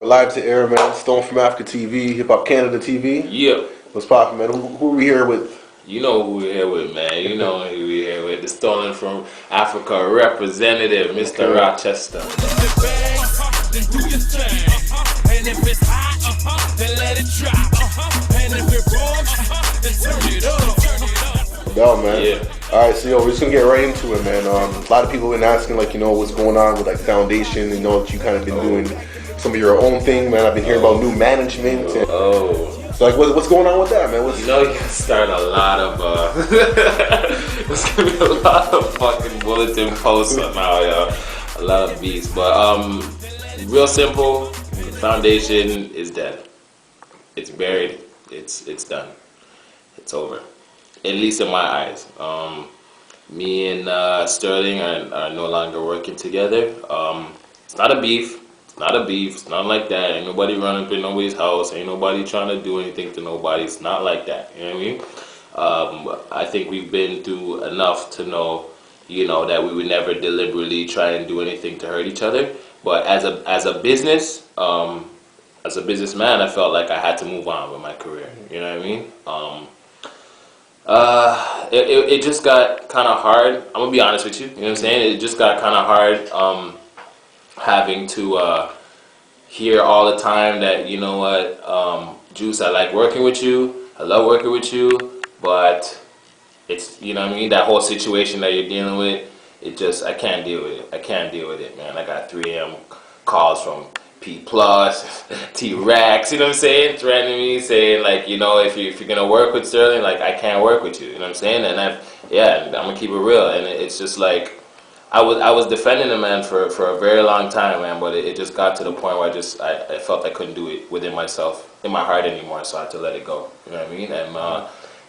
We're live to air, man. Stone from Africa TV, HipHopCanada TV. Yeah. What's poppin', man? Who are we here with? You know who we're here with, man. You know who we're here with. The Stolen from Africa representative, Mr. Okay. Rochester. Then do your thing. And if it's hot, then let it drop. And if it rolls, then turn it up. Bell, man. Yeah. All right, so we're just gonna get right into it, man. A lot of people have been asking, like, what's going on with like foundation. That you kind of been doing some of your own thing, man. I've been hearing about new management. And, so like, what's going on with that, man? You know, you can start a lot of there's gonna be a lot of fucking bulletin posts now, yo. A lot of beats, but real simple. The foundation is dead. It's buried. It's done. It's over. At least in my eyes. Me and Sterling are no longer working together. It's not a beef. It's not a beef. It's not like that. Ain't nobody running up in nobody's house. Ain't nobody trying to do anything to nobody. It's not like that. You know what I mean? I think we've been through enough to know, that we would never deliberately try and do anything to hurt each other. But as a businessman, I felt like I had to move on with my career. You know what I mean? It just got kind of hard. I'm gonna be honest with you. You know what I'm saying? It just got kind of hard having to hear all the time that, you know what, Juice, I like working with you. I love working with you, but it's, you know what I mean, that whole situation that you're dealing with, I can't deal with it. I can't deal with it, man. I got 3 a.m. calls from P Plus, T-Rex, you know what I'm saying, threatening me, saying like, if you're gonna work with Sterling, like, I can't work with you, you know what I'm saying? And I'm gonna keep it real, and it's just like, I was defending the man for a very long time, man, but it just got to the point where I felt I couldn't do it within myself, in my heart anymore, so I had to let it go, you know what I mean? And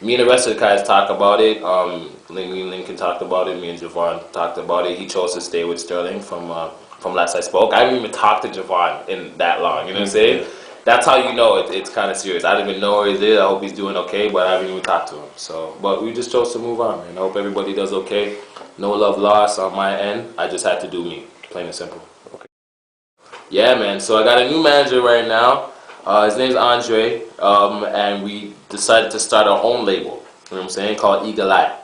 me and the rest of the guys talked about it. Lincoln talked about it. Me and Javon talked about it. He chose to stay with Sterling from last I spoke. I didn't even talk to Javon in that long. You know what I'm saying? That's how you know it's kind of serious. I don't even know where he is. I hope he's doing okay, but I haven't even talked to him. So, but we just chose to move on, man. I hope everybody does okay. No love lost on my end. I just had to do me, plain and simple. Okay. Yeah, man. So I got a new manager right now. His name's Andre, and we decided to start our own label, you know what I'm saying, called Eagle Eye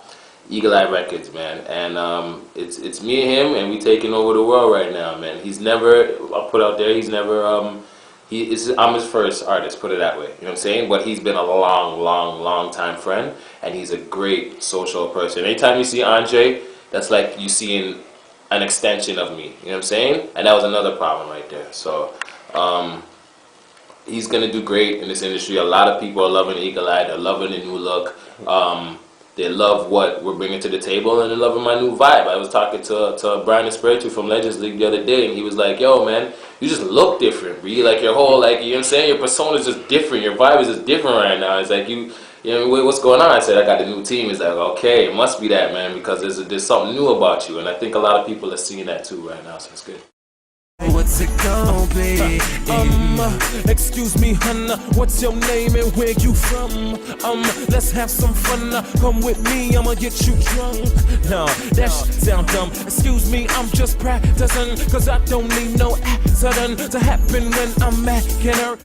Records, man. And it's me and him, and we taking over the world right now, man. He's never, I'll put out there, he's never, I'm his first artist, put it that way, you know what I'm saying? But he's been a long time friend, and he's a great social person. Anytime you see Andre, that's like you seeing an extension of me, you know what I'm saying? And that was another problem right there. So, he's gonna do great in this industry. A lot of people are loving Eagle Eye. They're loving the new look. They love what we're bringing to the table, and they're loving my new vibe. I was talking to Brian Espiritu from Legends League the other day, and he was like, "Yo, man, you just look different, bro. Like your whole, like, you know what I'm saying? Your persona is just different. Your vibe is just different right now." It's like you know, what's going on? I said, "I got a new team." He's like, "Okay, it must be that, man, because there's something new about you," and I think a lot of people are seeing that too right now. So it's good. What's it gonna be? Excuse me, honey, what's your name and where you from? Let's have some fun. Come with me, I'ma get you drunk. No, that shit sound dumb. Excuse me, I'm just practicing, cause I don't need no accident to happen when I'm macking her.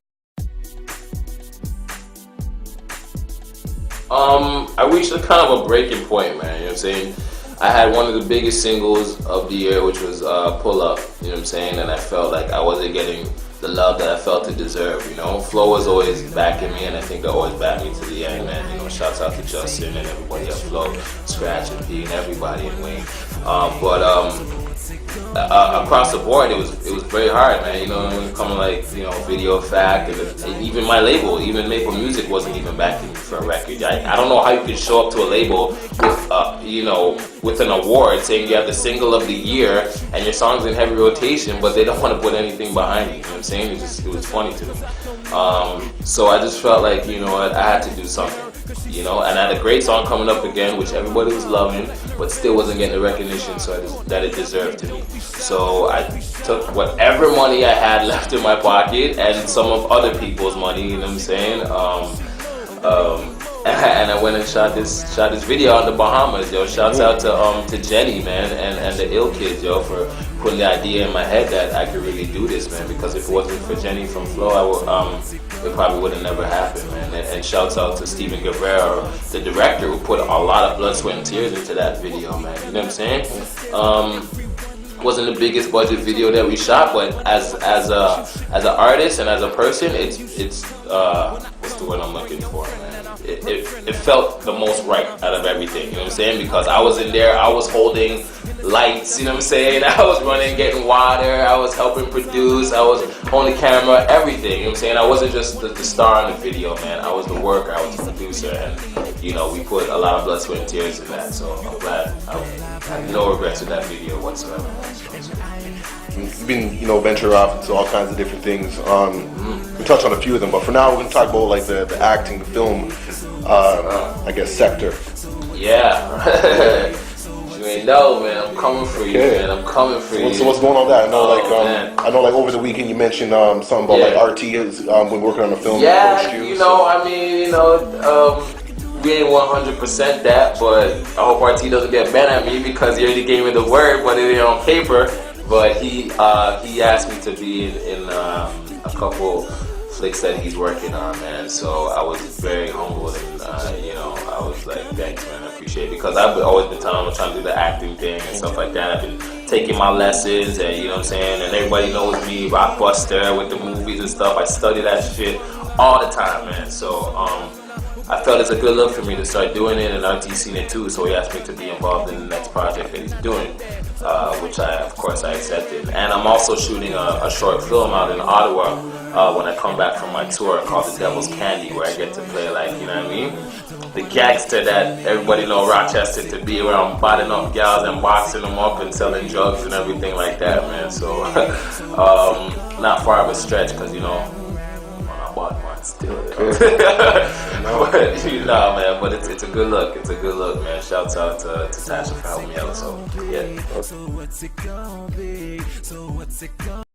I reached a kind of a breaking point, man, you know what I'm saying? I had one of the biggest singles of the year, which was Pull Up, you know what I'm saying? And I felt like I wasn't getting the love that I felt to deserve, you know? Flow was always backing me, and I think they always backed me to the end, man. You know, shouts out to Justin and everybody at Flow, Scratch and P and everybody in Wayne. Across the board, it was very hard, man. You know, when it comes to, like, Video Fact, and even my label, even Maple Music wasn't even backing me for a record. I don't know how you can show up to a label with, with an award saying you have the single of the year and your song's in heavy rotation, but they don't want to put anything behind it. You know what I'm saying? It was funny to me. So I just felt like, I had to do something. And I had a great song coming up again, which everybody was loving, but still wasn't getting the recognition that it deserved to me. So I took whatever money I had left in my pocket and some of other people's money, you know what I'm saying, and I went and shot this video on the Bahamas, yo. Shouts out to Jenny, man, and the Ill Kids, yo, for putting the idea in my head that I could really do this, man. Because if it wasn't for Jenny from Flow, I would it probably would have never happened, man. And shouts out to Steven Guerrero, the director, who put a lot of blood, sweat, and tears into that video, man. You know what I'm saying? Wasn't the biggest budget video that we shot, but as an artist and as a person, it's what's the word I'm looking for, man? It felt the most right out of everything. You know what I'm saying? Because I was in there, I was holding lights. You know what I'm saying? I was running, getting water. I was helping produce. I was on the camera, everything. You know what I'm saying? I wasn't just the star in the video, man. I was the worker. I was the producer, and you know, we put a lot of blood, sweat, and tears in that. So I'm glad. I have no regrets with that video whatsoever. You've been, you know, venture off into all kinds of different things. We touched on a few of them, but for now we're going to talk about like the acting, the film, I guess, sector. Yeah. You ain't know, man. I'm coming for you, man. I'm coming for you. So what's going on with that? I know, like over the weekend you mentioned something about like RT has been working on a film. Yeah, you know, I mean, you know, we ain't 100% that, but I hope RT doesn't get mad at me because he already gave me the word, but it ain't on paper. But he asked me to be in a couple flicks that he's working on, man. So I was very humbled, and you know, I was like, thanks, man, I appreciate it, because I've always been telling him I'm trying to do the acting thing and stuff like that. I've been taking my lessons, and you know what I'm saying. And everybody knows me, Rochester, with the movies and stuff. I study that shit all the time, man. So I felt it's a good look for me to start doing it, and RT seen it too, so he asked me to be involved in the next project that he's doing, which of course I accepted. And I'm also shooting a short film out in Ottawa when I come back from my tour called The Devil's Candy, where I get to play, like, you know what I mean, the gangster that everybody know Rochester to be, where I'm biting up gals and boxing them up and selling drugs and everything like that, man. So not far of a stretch, because, you know, still. But you know, man, but it's a good look. It's a good look, man. Shouts out to Tasha for helping me out. So yeah.